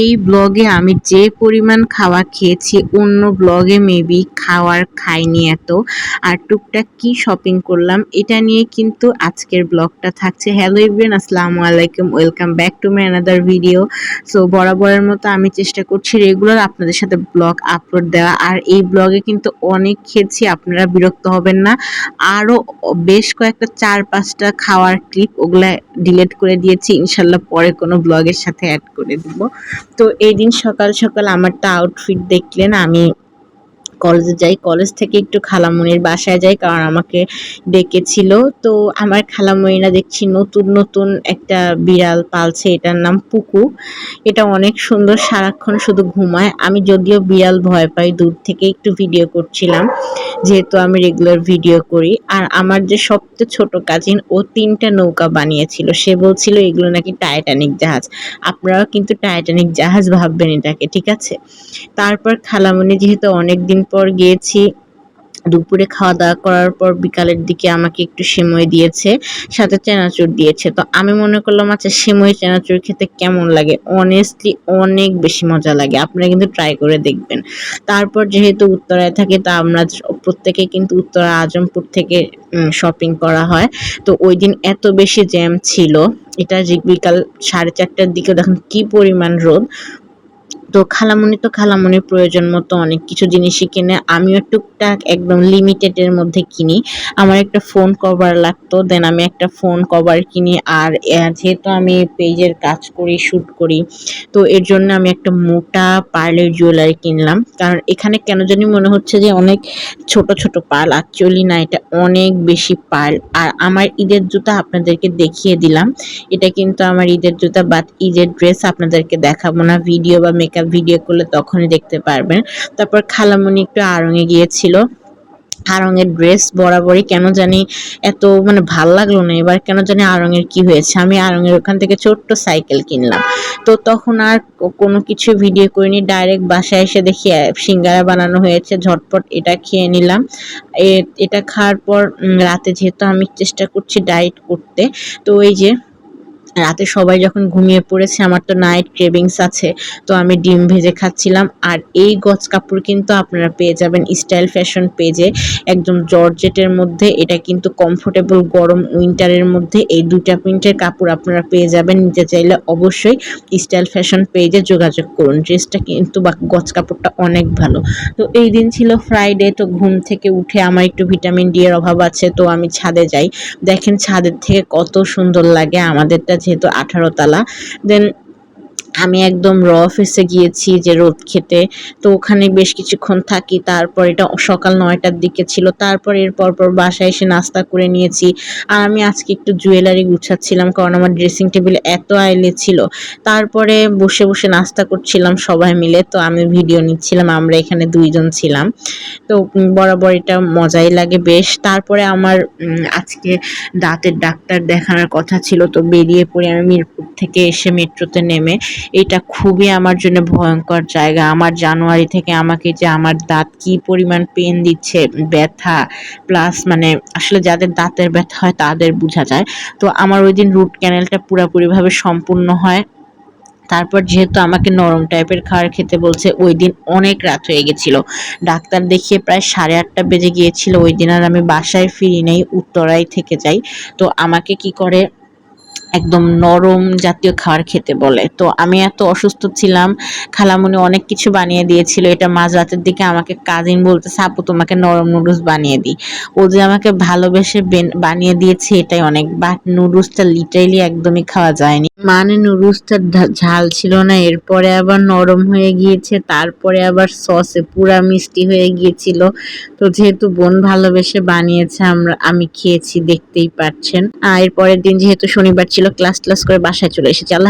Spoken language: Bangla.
এই ব্লগে আমি যে পরিমাণ খাওয়া খেয়েছি অন্য ব্লগে মেবি খাইনি এত। আর টুকটাক কি শপিং করলাম এটা নিয়ে কিন্তু আজকের ব্লগটা থাকছে। হ্যালো এভরিওয়ান, আসসালামু আলাইকুম, welcome back to my another video. So বরাবরের মতো আমি চেষ্টা করছি রেগুলার আপনাদের সাথে ব্লগ আপলোড দেওয়া। আর এই ব্লগে কিন্তু অনেক খেয়েছি, আপনারা বিরক্ত হবেন না। আরও বেশ কয়েকটা 4-5টা খাওয়ার ক্লিপ ওগুলা ডিলিট করে দিয়েছি, ইনশাল্লাহ পরে কোনো ব্লগের সাথে অ্যাড করে দিব। তো এই দিন সকাল সকাল আমারটা আউটফিট দেখলেন, আমি কলেজে যাই, কলেজ থেকে একটু খালামণির বাসায় যাই কারণ আমাকে ডেকেছিল। তো আমার খালামণিরা দেখছি নতুন নতুন একটা বিড়াল পালছে, এটার নাম পুকু। এটা অনেক সুন্দর, সারাক্ষণ শুধু ঘুমায়। আমি যদিও বিড়াল ভয় পাই, দূর থেকে একটু ভিডিও করছিলাম যেহেতু আমি রেগুলার ভিডিও করি। আর আমার যে সবচেয়ে ছোট কাজিন, ও 3টা নৌকা বানিয়েছিল, সে বলছিল এগুলো নাকি টাইটানিক জাহাজ। আপনারাও কিন্তু টাইটানিক জাহাজ ভাববেন এটাকে, ঠিক আছে? তারপর খালামণি যেহেতু অনেকদিন পর গিয়েছি, দুপুরে খাওয়া দাওয়া করার পর বিকালের দিকে আমাকে একটু সেমাই দিয়েছে, সাথে চানাচুর দিয়েছে। তো আমি মনে করলাম আচ্ছা সেমাই চানাচুর খেতে কেমন লাগে। অনেস্টলি অনেক বেশি মজা লাগে, আপনারা কিন্তু ট্রাই করে দেখবেন। তারপর যেহেতু উত্তরায় থাকি, তা আমরা প্রত্যেকে কিন্তু উত্তরা আজমপুর থেকে শপিং করা হয়। তো ওই দিন এত বেশি জ্যাম ছিল, এটা যে বিকাল 4:30টার দিকে দেখুন কি পরিমাণ রোদ। তো খালামণির প্রয়োজন মতো অনেক কিছু জিনিসই কিনে, আমিও টুকটাক একদম লিমিটেড এর মধ্যে কিনি। আমার একটা ফোন কভার লাগতো, দেন আমি একটা ফোন কভার কিনি। আর যেহেতু আমি পেজের কাজ করি, শুট করি, তো এর জন্য আমি একটা মোটা পার্লের জুয়েলারি কিনলাম। কারণ এখানে কেন জানি মনে হচ্ছে যে অনেক ছোট ছোট পার্ল, অ্যাকচুয়ালি না, এটা অনেক বেশি পার্ল। আর আমার ঈদের জুতা আপনাদেরকে দেখিয়ে দিলাম, এটা কিন্তু আমার ঈদের জুতা, বাট ঈদের ড্রেস আপনাদেরকে দেখাবো না, ভিডিও বা মেকআপ ভিডিও করলে তখনই দেখতে পারবেন। তারপর খালামণি একটু আড়ংয়ে গিয়েছিল, আড়ংয়ের ড্রেস বরাবরই কেন জানি এত মানে ভাল লাগলো না, এবার কেন জানি আড়ংয়ের কি হয়েছে। আমি আড়ংয়ের ওখান থেকে ছোট্ট সাইকেল কিনলাম। তো তখন আর কোনো কিছু ভিডিও করিনি, ডাইরেক্ট বাসায় এসে দেখি সিঙ্গারা বানানো হয়েছে, ঝটপট এটা খেয়ে নিলাম। এটা খাওয়ার পর রাতে যেহেতু আমি চেষ্টা করছি ডায়েট করতে, তো এই যে রাতে সবাই যখন ঘুমিয়ে পড়েছে, আমার তো নাইট ক্রেভিংস আছে, তো আমি ডিম ভেজে খাচ্ছিলাম। আর এই গজ কাপড় কিন্তু আপনারা পেয়ে যাবেন স্টাইল ফ্যাশন পেজে, একদম জর্জেটের মধ্যে। এটা কিন্তু কমফোর্টেবল গরম উইন্টারের মধ্যে এই 2টা প্রিন্টের কাপড় আপনারা পেয়ে যাবেন। নিতে চাইলে অবশ্যই স্টাইল ফ্যাশন পেজে যোগাযোগ করুন। ড্রেসটা কিন্তু বা গজ কাপড়টা অনেক ভালো। তো এই দিন ছিল ফ্রাইডে, তো ঘুম থেকে উঠে আমার একটু ভিটামিন ডি এর অভাব আছে, তো আমি ছাদে যাই। দেখেন ছাদের থেকে কত সুন্দর লাগে, আমাদেরটা যেহেতু 18 তালা। দেন আমি একদম অফিসে গিয়েছি যে রোদ খেতে, তো ওখানে বেশ কিছুক্ষণ থাকি। তারপর এটা সকাল 9টার দিকে ছিল। তারপর এর পর বাসায় এসে নাস্তা করে নিয়েছি। আর আমি আজকে একটু জুয়েলারি গুছাচ্ছিলাম কারণ আমার ড্রেসিং টেবিলে এত আইলে ছিল। তারপরে বসে বসে নাস্তা করছিলাম সবাই মিলে, তো আমি ভিডিও নিচ্ছিলাম, আমরা এখানে 2 জন ছিলাম। তো বরাবর এটা মজাই লাগে বেশ। তারপরে আমার আজকে দাঁতের ডাক্তার দেখানোর কথা ছিল, তো বেরিয়ে পড়ি আমি মিরপুর থেকে এসে মেট্রোতে নেমে। এটা খুবই আমার জন্য ভয়ঙ্কর জায়গা। আমার জানুয়ারি থেকে আমাকে যে আমার দাঁত কি পরিমাণ পেন দিচ্ছে, ব্যথা প্লাস মানে আসলে যাদের দাঁতের ব্যথা হয় তাদের বোঝা যায়। তো আমার ওই দিন রুট ক্যানেলটা পুরাপুরিভাবে সম্পূর্ণ হয়। তারপর যেহেতু আমাকে নরম টাইপের খাবার খেতে বলছে, ওই দিন অনেক রাত হয়ে গেছিল, ডাক্তার দেখিয়ে প্রায় 8:30 বেজে গিয়েছিল। ওই দিন আর আমি বাসায় ফিরি নাই, উত্তরায় থেকে যাই। তো আমাকে কি করে একদম নরম জাতীয় খাবার খেতে বলে। তো আমি এত অসুস্থ ছিলাম, খালামণি অনেক কিছু বানিয়ে দিয়েছিল। এটা মাঝরাতের দিকে আমাকে কাজিন বলতেছে আপু তোমাকে নরম নুডলস বানিয়ে দিই। ও যে আমাকে ভালোবেসে বানিয়ে দিয়েছে এটাই অনেক, বাট নুডলসটা লিটারেলি একদমই খাওয়া যায়নি। মানে নুডলসটা ঝাল ছিল না, এরপরে আবার নরম হয়ে গিয়েছে, তারপরে আবার সসে পুরা মিষ্টি হয়ে গিয়েছিল। তো যেহেতু বোন ভালোবেসে বানিয়েছে, আমি খেয়েছি, দেখতেই পাচ্ছেন। এর পরের দিন যেহেতু শনিবার ছিল, ক্লাস করে বাসায় চলে এসেছি। আল্লাহ